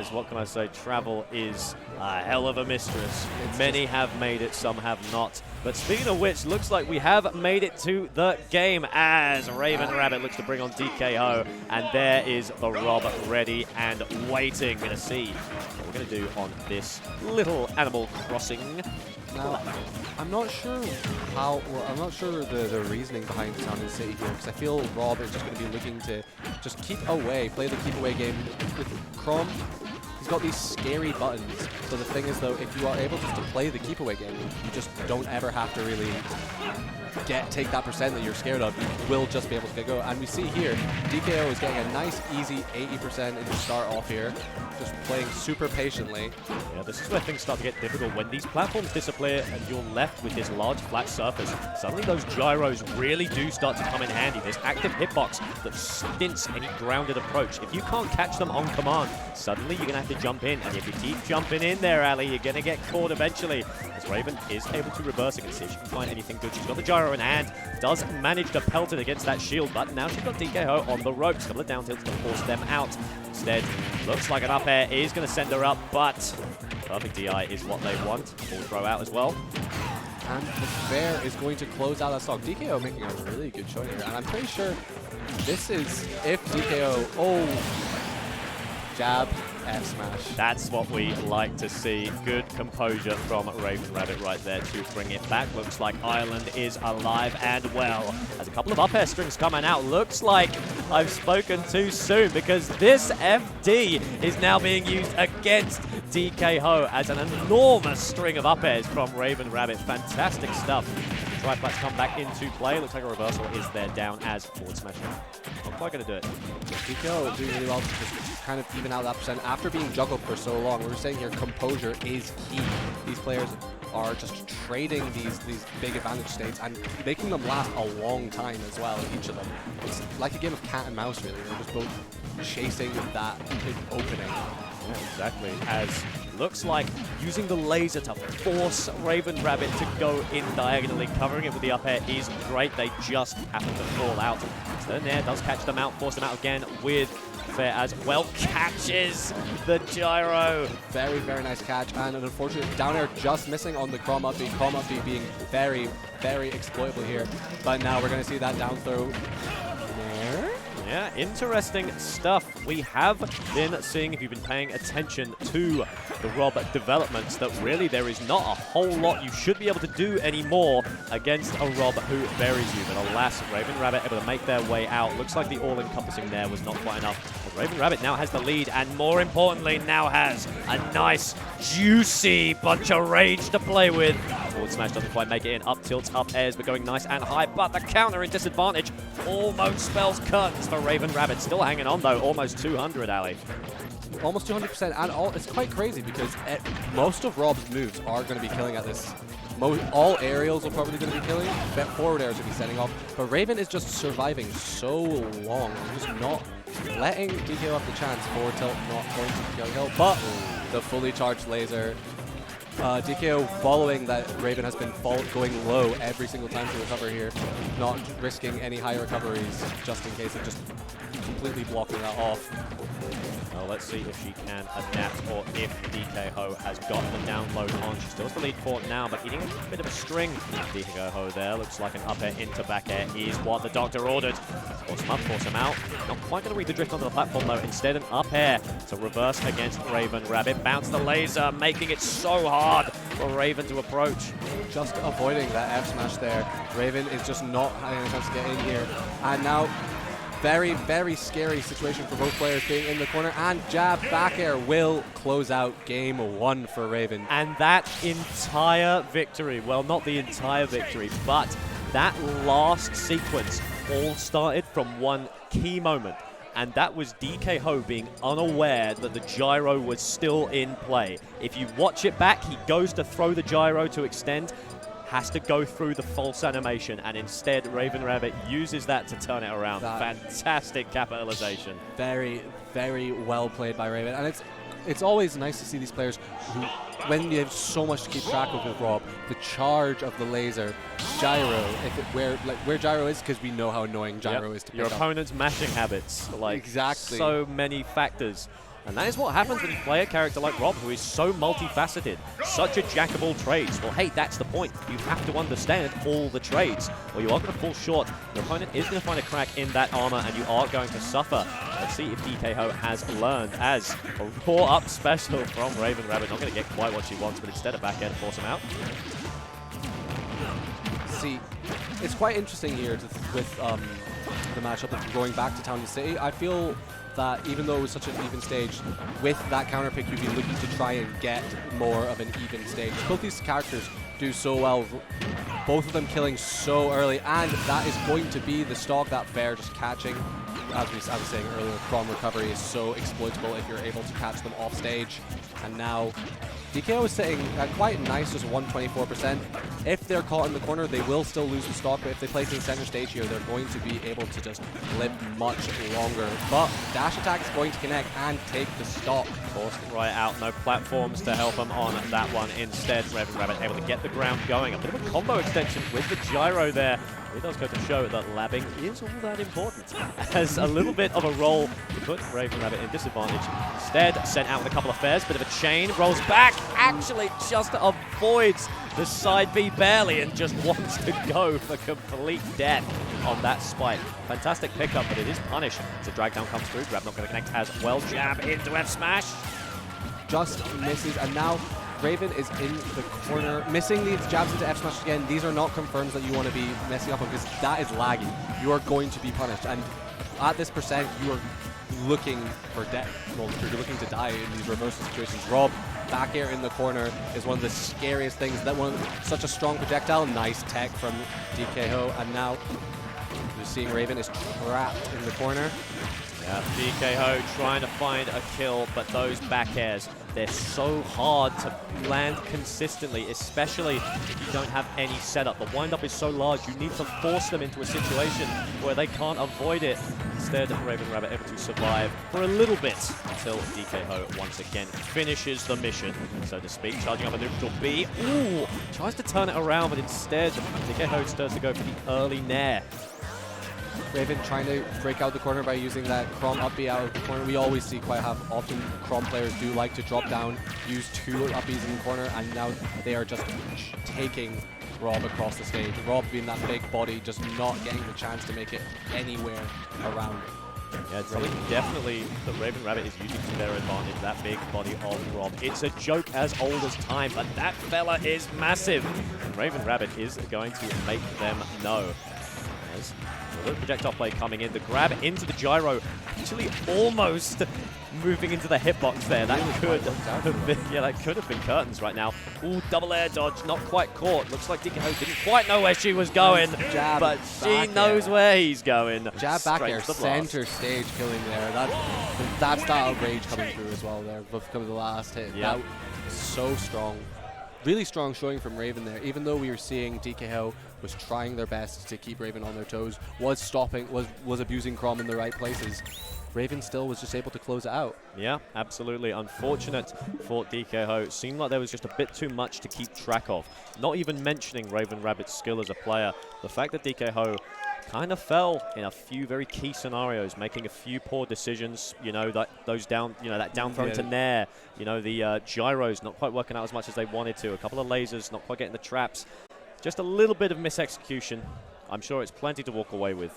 guys, what can I say? Travel is a hell of a mistress. Many have made it, some have not. But speaking of which, looks like we have made it to the game as RavenRabbit looks to bring on DKHo. And there is the R.O.B ready and waiting. We're going to see what we're going to do on this little Animal Crossing. Now, I'm not sure how. Well, I'm not sure the reasoning behind Sound City here, because I feel R.O.B is just going to be looking to just keep away, play the keep away game with Chrom. He's got these scary buttons. So the thing is, though, if you are able just to play the keep away game, you just don't ever have to really take that percent that you're scared of. You will just be able to get go. And we see here, DKHo is getting a nice, easy 80% in the start off here. Just playing super patiently. Yeah, this is where things start to get difficult. When these platforms disappear and you're left with this large flat surface, suddenly those gyros really do start to come in handy. There's active hitbox that stints any grounded approach. If you can't catch them on command, suddenly you're going to have to jump in. And if you keep jumping in there, Ali, you're going to get caught eventually. As Raven is able to reverse it and see if she can find anything good. She's got the gyro in hand, does manage to pelt it against that shield, but now she's got DKHo on the ropes. A couple of down tilts to force them out. Instead, looks like an up air is going to send her up, but perfect DI is what they want. Full throw out as well. And the fair is going to close out that stock. DKHo making a really good showing here, and I'm pretty sure this is if DKHo. Oh, jab. F smash. That's what we like to see. Good composure from RavenRabbit right there to bring it back. Looks like Ireland is alive and well. As a couple of up air strings coming out, looks like I've spoken too soon because this FD is now being used against DKHo as an enormous string of up airs from RavenRabbit. Fantastic stuff. Triplat's come back into play. Looks like a reversal is there down as forward smash. Not quite going to do it. DKHo doing really well to just kind of even out that percent after being juggled for so long. We were saying here, composure is key. These players are just trading these big advantage states and making them last a long time as well, each of them. It's like a game of cat and mouse, really. They're just both chasing that opening. Yeah, exactly. As looks like using the laser to force RavenRabbit to go in diagonally, covering it with the up air is great. They just happen to fall out. So there does catch them out, force them out again with fair as well. Catches the gyro. Very, very nice catch. And an unfortunate down air just missing on the Chrom up B. Chrom up B being very, very exploitable here. But now we're going to see that down throw there. Yeah, interesting stuff. We have been seeing, if you've been paying attention to the R.O.B developments, that really there is not a whole lot you should be able to do anymore against a R.O.B who buries you. But alas, RavenRabbit able to make their way out. Looks like the all-encompassing there was not quite enough. But RavenRabbit now has the lead, and more importantly, now has a nice, juicy bunch of rage to play with. Forward smash doesn't quite make it in. Up tilts, up airs, but going nice and high. But the counter in disadvantage almost spells curtains for RavenRabbit. Still hanging on, though. Almost 200, Ali. Almost 200%. And it's quite crazy because most of R.O.B's moves are going to be killing at this. All aerials are probably going to be killing. Forward airs will be setting off. But Raven is just surviving so long. Just not letting DKHo have the chance. Forward tilt not going to kill. But the fully charged laser. DKHo following that Raven has been going low every single time to recover here, not risking any high recoveries just in case of just completely blocking that off. Well, let's see if she can adapt or if DKHo has got the download on. She still has the lead for it now, but eating a bit of a string. DKHo there looks like an up air into back air is what the doctor ordered. Force him up, force him out. Not quite going to read the drift onto the platform though. Instead, an up air to reverse against RavenRabbit. Bounce the laser, making it so hard for Raven to approach. Just avoiding that F smash there. Raven is just not having a chance to get in here. And now, very, very scary situation for both players being in the corner. And jab back air will close out game 1 for Raven. And that entire victory, well, not the entire victory, but that last sequence all started from one key moment. And that was DKHo being unaware that the gyro was still in play. If you watch it back, he goes to throw the gyro to extend, has to go through the false animation, and instead RavenRabbit uses that to turn it around. Fantastic capitalization. Very, very well played by Raven. And it's always nice to see these players who, when you have so much to keep track of with R.O.B, the charge of the laser, gyro, where gyro is, because we know how annoying gyro is to pick Your up. opponent's mashing habits, like exactly. So many factors And that is what happens when you play a character like R.O.B, who is so multifaceted, such a jack of all trades. Well, hey, that's the point. You have to understand all the trades, or you are going to fall short. Your opponent is going to find a crack in that armor, and you are going to suffer. Let's see if DKHo has learned, as a raw up special from RavenRabbit. Not going to get quite what she wants, but instead a back air to force him out. See, it's quite interesting here with the matchup of going back to Town and City. I feel that even though it was such an even stage, with that counter pick, you'd be looking to try and get more of an even stage. Both these characters do so well, both of them killing so early, and that is going to be the stock that Fair just catching. As I was saying earlier, Chrom recovery is so exploitable if you're able to catch them off stage. And now DKHo is sitting at quite nice, just 124%. If they're caught in the corner, they will still lose the stock, but if they place in center stage here, they're going to be able to just live much longer. But dash attack is going to connect and take the stock. Forced right out, no platforms to help him on that one. Instead, RavenRabbit able to get the ground going. A bit of a combo extension with the gyro there. It does go to show that labbing is all that important. As a little bit of a roll to put RavenRabbit in disadvantage. Instead, sent out with a couple of fairs, bit of a chain, rolls back, actually just avoids the side B barely and just wants to go for complete death on that spike. Fantastic pickup, but it is punished. So drag down comes through, grab not going to connect as well. Jab into F smash. Just misses, and now Raven is in the corner, missing these jabs into F smash again. These are not confirms that you want to be messing up on, because that is laggy. You are going to be punished, and at this percent, you are looking for death. Well, you're looking to die in these reversal situations. R.O.B, back air in the corner is one of the scariest things. That one, such a strong projectile. Nice tech from DKHo, and now you're seeing Raven is trapped in the corner. Yeah, DKHo trying to find a kill, but those back airs, they're so hard to land consistently, especially if you don't have any setup. The windup is so large, you need to force them into a situation where they can't avoid it. Instead, RavenRabbit able to survive for a little bit until DKHo once again finishes the mission, so to speak. Charging up a neutral B. Ooh, tries to turn it around, but instead, DKHo starts to go for the early nair. Raven trying to break out the corner by using that Chrom up B out of the corner. We always see quite often Chrom players do like to drop down, use two up Bs in the corner, and now they are just taking R.O.B across the stage. R.O.B being that big body, just not getting the chance to make it anywhere around. Yeah, it's something definitely that RavenRabbit is using to their advantage, that big body of R.O.B. It's a joke as old as time, but that fella is massive. And RavenRabbit is going to make them know. As a little projectile play coming in, the grab into the gyro, actually almost moving into the hitbox there. That could have been, yeah, that could have been curtains right now. Ooh, double air dodge, not quite caught. Looks like DKHo didn't quite know where she was going, but she knows where he's going. Jab back air, center stage killing there. That's that rage coming through as well there. Because of the last hit. Yeah. That so strong. Really strong showing from Raven there. Even though we were seeing DKHo was trying their best to keep Raven on their toes, was stopping, was abusing Chrom in the right places, Raven still was just able to close it out. Yeah, absolutely. Unfortunate for DKHo. It seemed like there was just a bit too much to keep track of. Not even mentioning RavenRabbit's skill as a player. The fact that DKHo kind of fell in a few very key scenarios, making a few poor decisions. You know, that down throw to nair. You know, the gyros not quite working out as much as they wanted to. A couple of lasers not quite getting the traps. Just a little bit of misexecution. I'm sure it's plenty to walk away with.